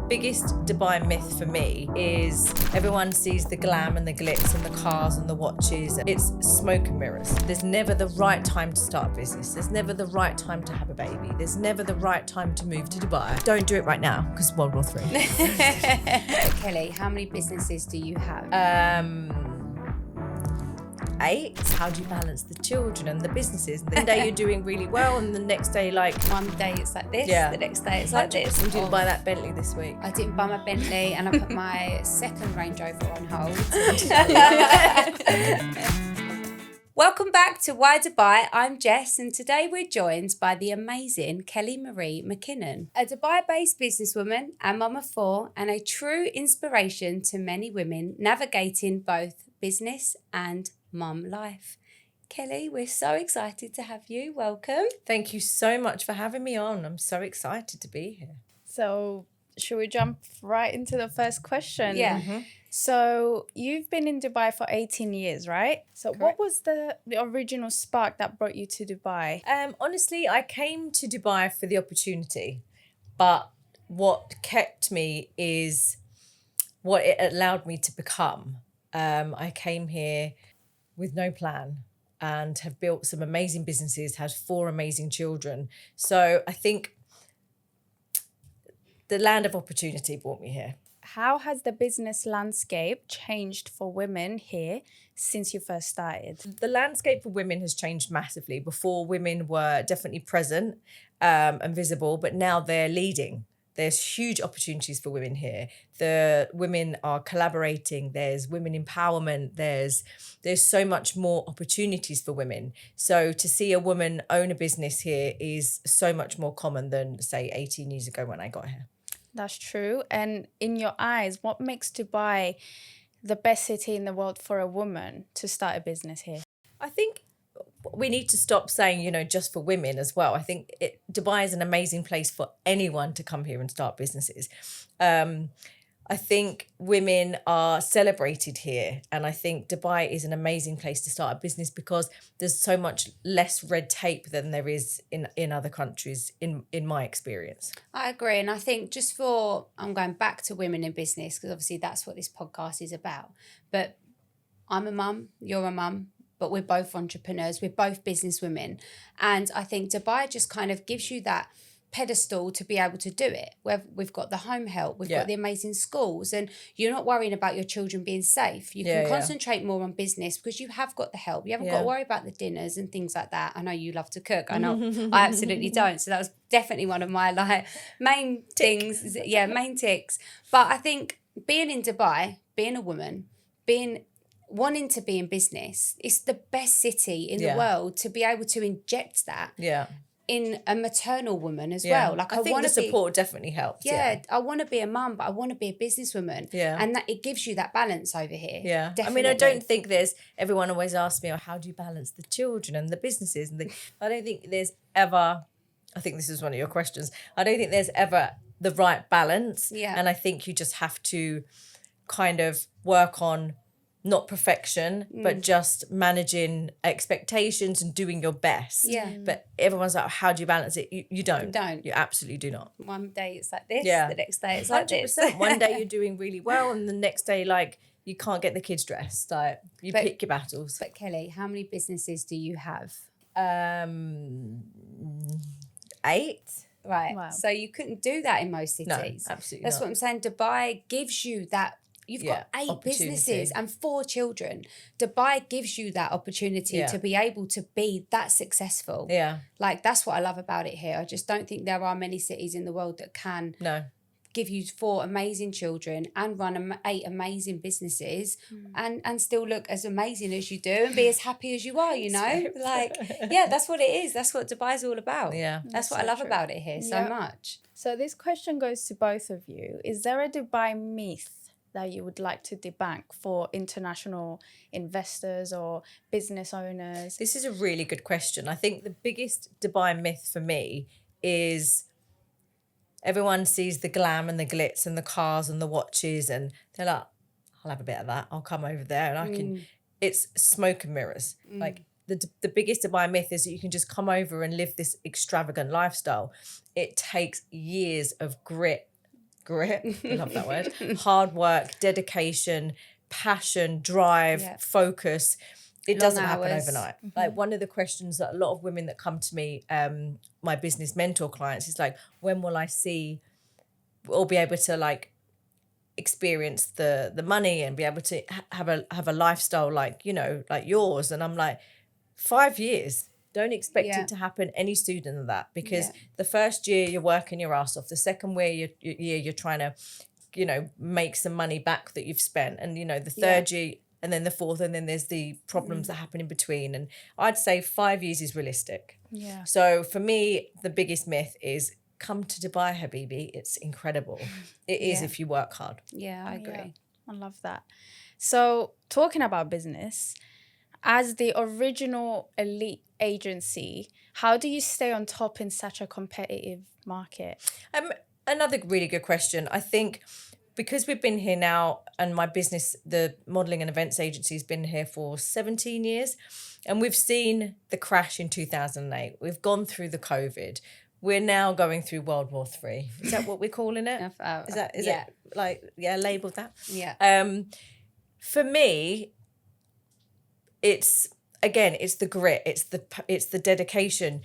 biggest Dubai myth for me is everyone sees the glam and the glitz and the cars and the watches. It's smoke and mirrors. There's never the right time to start a business. There's never the right time to have a baby. There's never the right time to move to Dubai. Don't do it right now because World War III. Kelly, how many businesses do you have? 8. How do you balance the children and the businesses? One day you're doing really well and the next day One day it's like this, the next day it's like this. You didn't buy that Bentley this week. I didn't buy my Bentley and I put my second Range Rover on hold. Welcome back to Why Dubai. I'm Jess and today we're joined by the amazing Kelly Marie MacKinnon, a Dubai-based businesswoman and mum of 4 and a true inspiration to many women navigating both business and mum life. Kelly, we're so excited to have you. Welcome. Thank you so much for having me on. I'm so excited to be here. So should we jump right into the first question? Yeah. Mm-hmm. So you've been in Dubai for 18 years, right? So Correct. what was the original spark that brought you to Dubai? Honestly, I came to Dubai for the opportunity, but what kept me is what it allowed me to become. I came here with no plan and have built some amazing businesses, had 4 amazing children. So I think the land of opportunity brought me here. How has the business landscape changed for women here since you first started? The landscape for women has changed massively. Before, women were definitely present and visible, but now they're leading. There's huge opportunities for women here. The women are collaborating. There's women empowerment. There's so much more opportunities for women. So to see a woman own a business here is so much more common than, say, 18 years ago when I got here. That's true. And in your eyes, what makes Dubai the best city in the world for a woman to start a business here? I think we need to stop saying, just for women as well. I think Dubai is an amazing place for anyone to come here and start businesses. I think women are celebrated here. And I think Dubai is an amazing place to start a business because there's so much less red tape than there is in other countries, in my experience. I agree. And I think I'm going back to women in business because obviously that's what this podcast is about. But I'm a mum, you're a mum, but we're both entrepreneurs. We're both businesswomen. And I think Dubai just kind of gives you that pedestal to be able to do it. We've got the home help, we've got the amazing schools, and you're not worrying about your children being safe. You can concentrate more on business because you have got the help. You haven't got to worry about the dinners and things like that. I know you love to cook. I know I absolutely don't. So that was definitely one of my main things. Yeah, main ticks. But I think being in Dubai, being a woman, wanting to be in business, it's the best city in the world to be able to inject that. Yeah. In a maternal woman as well. I think the support definitely helps. Yeah, I want to be a mum, but I want to be a businesswoman. Yeah. And that it gives you that balance over here. Yeah. Definitely. I don't think everyone always asks me, how do you balance the children and the businesses? And I don't think there's ever, I think this is one of your questions, I don't think there's ever the right balance. Yeah. And I think you just have to kind of work on not perfection, but just managing expectations and doing your best. Yeah. But everyone's like, how do you balance it? You don't. You don't. You absolutely do not. One day it's like this, the next day it's 100%. like this. One day you're doing really well and the next day, you can't get the kids dressed. You pick your battles. But Kelly, how many businesses do you have? 8. Right. Wow. So you couldn't do that in most cities. No, absolutely That's not. what I'm saying. Dubai gives you that. You've got 8 opportunity. businesses and 4 children. Dubai gives you that opportunity to be able to be that successful. Yeah. That's what I love about it here. I just don't think there are many cities in the world that can give you 4 amazing children and run 8 amazing businesses and still look as amazing as you do and be as happy as you are, that's what it is. That's what Dubai's all about. Yeah. That's what I love about it here so much. So this question goes to both of you. Is there a Dubai myth that you would like to debunk for international investors or business owners? This is a really good question. I think the biggest Dubai myth for me is everyone sees the glam and the glitz and the cars and the watches and they're like, I'll have a bit of that. I'll come over there and it's smoke and mirrors. The biggest Dubai myth is that you can just come over and live this extravagant lifestyle. It takes years of grit, grit, I love that word, hard work, dedication, passion, drive, focus. It doesn't happen overnight. Like one of the questions that a lot of women that come to me, my business mentor clients, is like, when will I see or be able to like experience the money and be able to have a lifestyle like, you know, like yours? And I'm like, 5 years. Don't expect it to happen any sooner than that, because the first year you're working your ass off. The second year you're trying to, you know, make some money back that you've spent. And, you know, the third year, and then the fourth, and then there's the problems that happen in between. And I'd say 5 years is realistic. Yeah. So for me, the biggest myth is come to Dubai, Habibi. It's incredible. It is if you work hard. Yeah, I agree. Yeah, I love that. So talking about business, as the original elite agency, how do you stay on top in such a competitive market? Another really good question. I think because we've been here now, and my business, the modelling and events agency, has been here for 17 years, and we've seen the crash in 2008. We've gone through the COVID. We're now going through World War III. Is that what we're calling it? Is it like, labelled that? Yeah. For me, it's the grit, it's the dedication.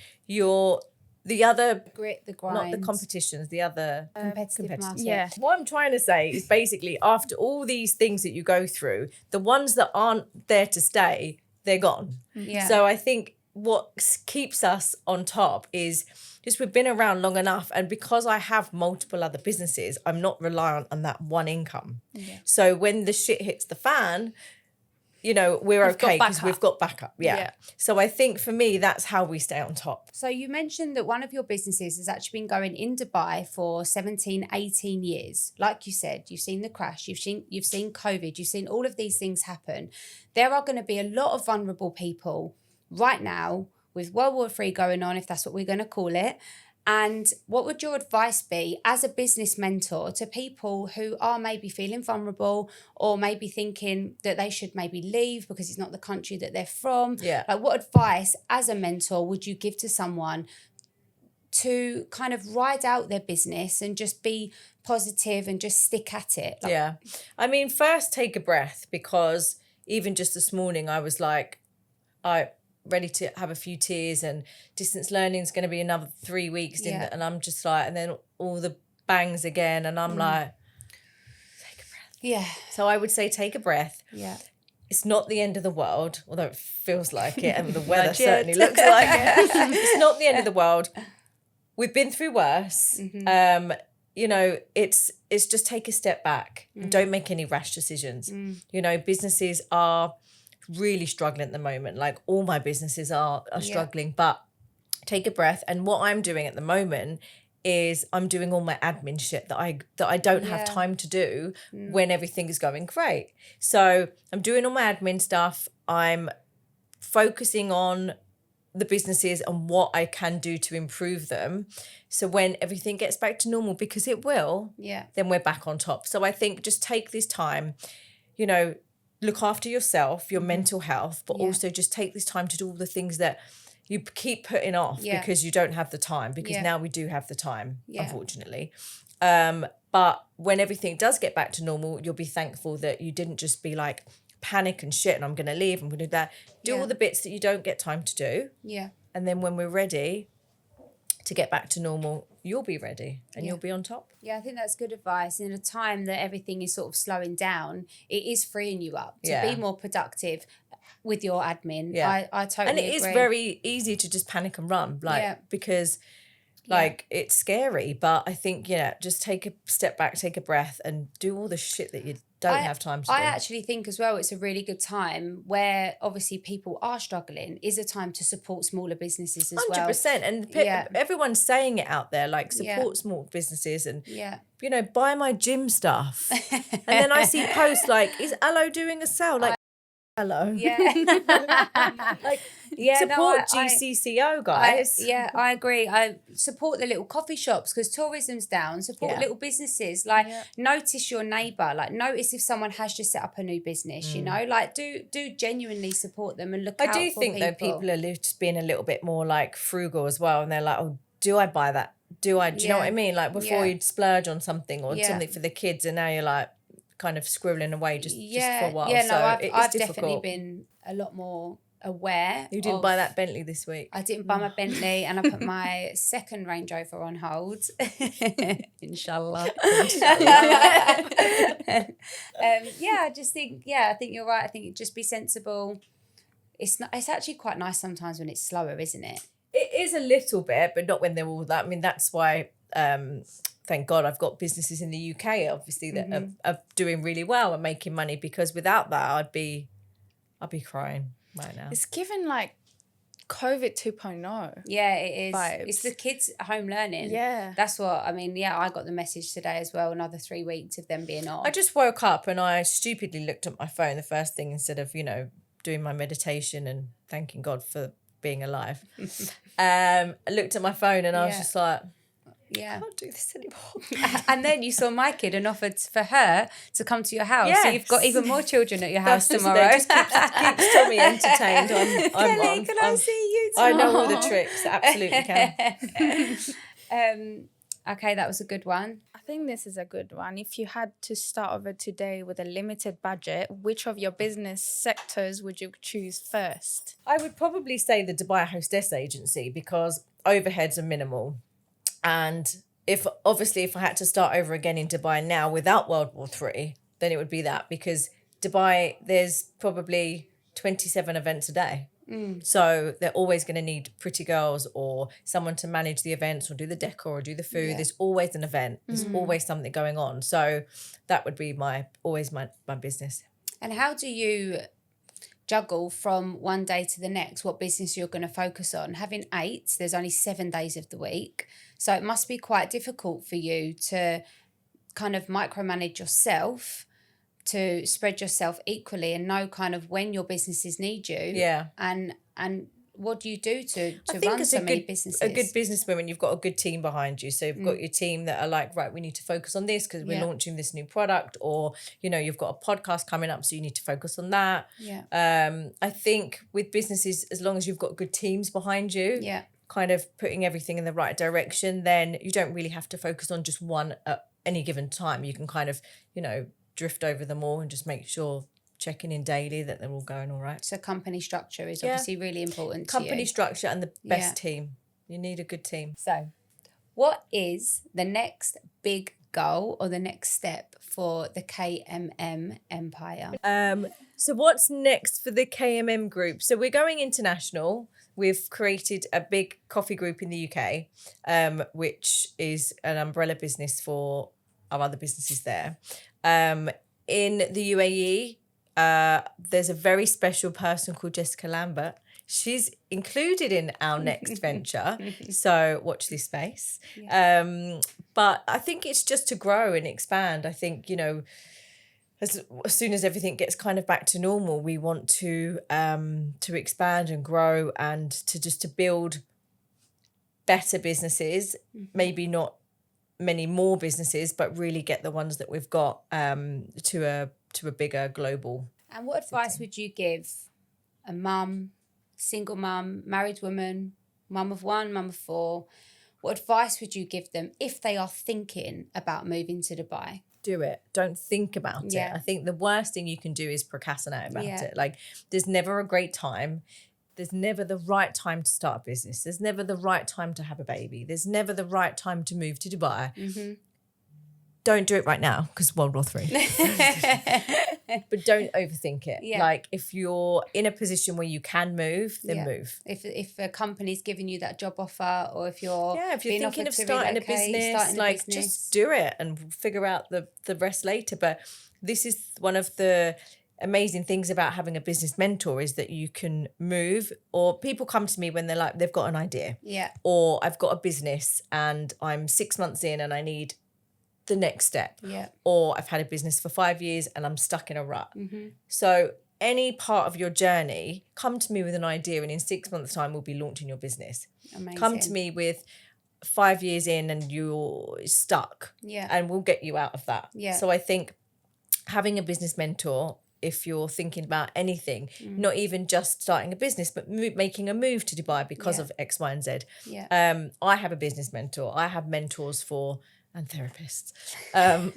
The other grit, the grind, not the competitions, the other competitive market. Yeah. What I'm trying to say is basically, after all these things that you go through, the ones that aren't there to stay, they're gone. Yeah. So I think what keeps us on top is just we've been around long enough, and because I have multiple other businesses, I'm not reliant on that one income. Yeah. So when the shit hits the fan, you know, we're okay because we've got backup. Yeah. So I think for me, that's how we stay on top. So you mentioned that one of your businesses has actually been going in Dubai for 17, 18 years. Like you said, you've seen the crash, you've seen COVID, you've seen all of these things happen. There are going to be a lot of vulnerable people right now with World War III going on, if that's what we're going to call it. And what would your advice be as a business mentor to people who are maybe feeling vulnerable, or maybe thinking that they should maybe leave because it's not the country that they're from? Yeah. Like, what advice as a mentor would you give to someone to kind of ride out their business and just be positive and just stick at it? Like, yeah. I mean, first take a breath, because even just this morning I was like, ready to have a few tears, and distance learning is going to be another 3 weeks and I'm just like, and then all the bangs again, and I'm like, take a breath. Yeah. So I would say take a breath. Yeah. It's not the end of the world, although it feels like it, and the weather certainly looks like it. It's not the end of the world. We've been through worse. Mm-hmm. You know, it's just take a step back and don't make any rash decisions. You know, businesses are really struggling at the moment. Like all my businesses are struggling, but take a breath. And what I'm doing at the moment is I'm doing all my admin shit that I don't have time to do when everything is going great. So I'm doing all my admin stuff. I'm focusing on the businesses and what I can do to improve them. So when everything gets back to normal, because it will, then we're back on top. So I think just take this time, you know, look after yourself, your mental health, but also just take this time to do all the things that you keep putting off because you don't have the time, because now we do have the time, unfortunately. But when everything does get back to normal, you'll be thankful that you didn't just be like panic and shit and I'm going to leave, I'm going to do that. Do all the bits that you don't get time to do. Yeah. And then when we're ready to get back to normal, you'll be ready and you'll be on top. Yeah, I think that's good advice. In a time that everything is sort of slowing down, it is freeing you up to be more productive with your admin. Yeah. I totally agree. And it is very easy to just panic and run, because it's scary. But I think, just take a step back, take a breath and do all the shit that you don't have time to do. I actually think as well it's a really good time where obviously people are struggling, is a time to support smaller businesses as 100%. well. And everyone's saying it out there, like support small businesses and, buy my gym stuff. And then I see posts like, is Aloe doing a sale? Like, hello. Support GCCO, guys. I agree. I support the little coffee shops because tourism's down. Support little businesses. Notice your neighbour. Notice if someone has just set up a new business. You know, do genuinely support them and look out for people. I do think though people are just being a little bit more frugal as well, and they're like, oh, do I buy that do you know what I Yeah. mean? Like before Yeah. you'd splurge on something or Yeah. something for the kids, and now you're like kind of scribbling away just for a while. Yeah, no, So I've it's definitely difficult. been a lot more aware. You didn't buy that Bentley this week. I didn't buy my Bentley, and I put my second Range Rover on hold. Inshallah. I just think, I think you're right. I think just be sensible. It's actually quite nice sometimes when it's slower, isn't it? It is a little bit, but not when they're all that. I mean, that's why, thank God, I've got businesses in the UK, obviously, that are doing really well and making money, because without that, I'd be crying right now. It's given like COVID 2.0. Yeah, it is. Vibes. It's the kids home learning. Yeah. That's what, I mean, I got the message today as well, another 3 weeks of them being off. I just woke up and I stupidly looked at my phone the first thing, instead of, doing my meditation and thanking God for being alive. I looked at my phone and I was just like, I can't do this anymore. And then you saw my kid and offered for her to come to your house. Yes. So you've got even more children at your house That's tomorrow. just keeps Tommy entertained. Kelly, can I see you I tomorrow? know all the tricks. Absolutely can. Okay, that was a good one. I think this is a good one. If you had to start over today with a limited budget, which of your business sectors would you choose first? I would probably say the Dubai Hostess Agency, because overheads are minimal. And if I had to start over again in Dubai now without World War III, then it would be that, because Dubai, there's probably 27 events a day. So they're always going to need pretty girls or someone to manage the events or do the decor or do the food. Yeah. There's always an event. There's always something going on. So that would be my business. And how do you juggle from one day to the next what business you're going to focus on? Having 8, there's only 7 days of the week. So it must be quite difficult for you to kind of micromanage yourself, to spread yourself equally and know kind of when your businesses need you. Yeah. And what do you do to I think run as so many businesses? a good businesswoman, you've got a good team behind you. So you've got your team that are like, right, we need to focus on this because we're launching this new product, or, you've got a podcast coming up, so you need to focus on that. Yeah. I think with businesses, as long as you've got good teams behind you, kind of putting everything in the right direction, then you don't really have to focus on just one at any given time. You can kind of, drift over them all and just make sure, checking in daily, that they're all going all right. So company structure is obviously really important to Company you. structure and the best team. You need a good team. So what is the next big goal or the next step for the KMM empire? So what's next for the KMM group? So we're going international. We've created a big coffee group in the UK, which is an umbrella business for our other businesses there. In the UAE, there's a very special person called Jessica Lambert. She's included in our next venture. So watch this space. Yeah. But I think it's just to grow and expand. I think, as soon as everything gets kind of back to normal, we want to expand and grow and to build better businesses, maybe not many more businesses, but really get the ones that we've got to a bigger global. And what advice would you give a mum, single mum, married woman, mum of 1, mum of 4? What advice would you give them if they are thinking about moving to Dubai? Do it. Don't think about it. Yeah. I think the worst thing you can do is procrastinate about Yeah. it. Like, there's never a great time. There's never the right time to start a business. There's never the right time to have a baby. There's never the right time to move to Dubai. Don't do it right now because World War III. But don't overthink it. Yeah. Like, if you're in a position where you can move, then move. If a company's giving you that job offer, or if you're thinking offered of to starting a relocate, business, just do it and figure out the rest later. But this is one of the amazing things about having a business mentor, is that you can move, or people come to me when they're like, they've got an idea, or I've got a business and I'm 6 months in and I need the next step, or I've had a business for 5 years and I'm stuck in a rut. So any part of your journey, come to me with an idea, and in 6 months' time we'll be launching your business. Amazing. Come to me with 5 years in and you're stuck, and we'll get you out of that. So I think having a business mentor if you're thinking about anything, not even just starting a business, but making a move to Dubai because of X, Y, and Z. Yeah. I have a business mentor. I have mentors and therapists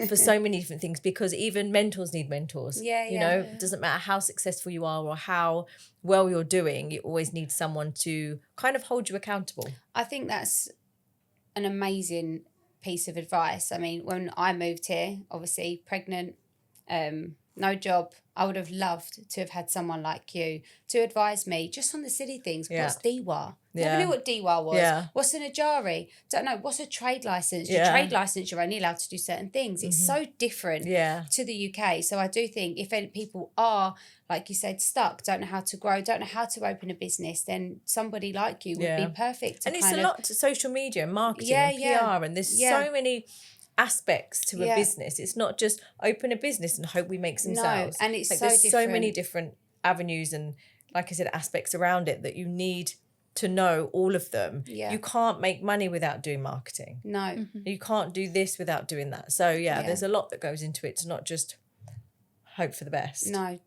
for so many different things, because even mentors need mentors. Yeah, you yeah. know, it doesn't matter how successful you are or how well you're doing, you always need someone to kind of hold you accountable. I think that's an amazing piece of advice. I mean, when I moved here, obviously pregnant, no job, I would have loved to have had someone like you to advise me just on the silly things. Yeah. What's DWA? Yeah. Never knew what DWA was. Yeah. What's an Ajari? Don't know. What's a trade license? Your Yeah. trade license, you're only allowed to do certain things. It's so different to the UK. So I do think if any people are, like you said, stuck, don't know how to grow, don't know how to open a business, then somebody like you would be perfect. And it's a lot to social media and marketing and PR, and there's so many aspects to a business. It's not just open a business and hope we make some sales. And it's like, so there's different. so many different avenues and, like I said, aspects around it that you need to know all of them. You can't make money without doing marketing. No. You can't do this without doing that. So there's a lot that goes into it. To not just hope for the best. No.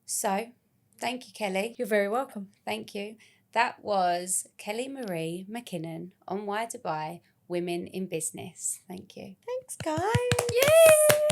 So thank you, Kelly. You're very welcome. Thank you. That was Kelly Marie MacKinnon on Why Dubai, Women in Business. Thank you. Thanks, guys. Yay!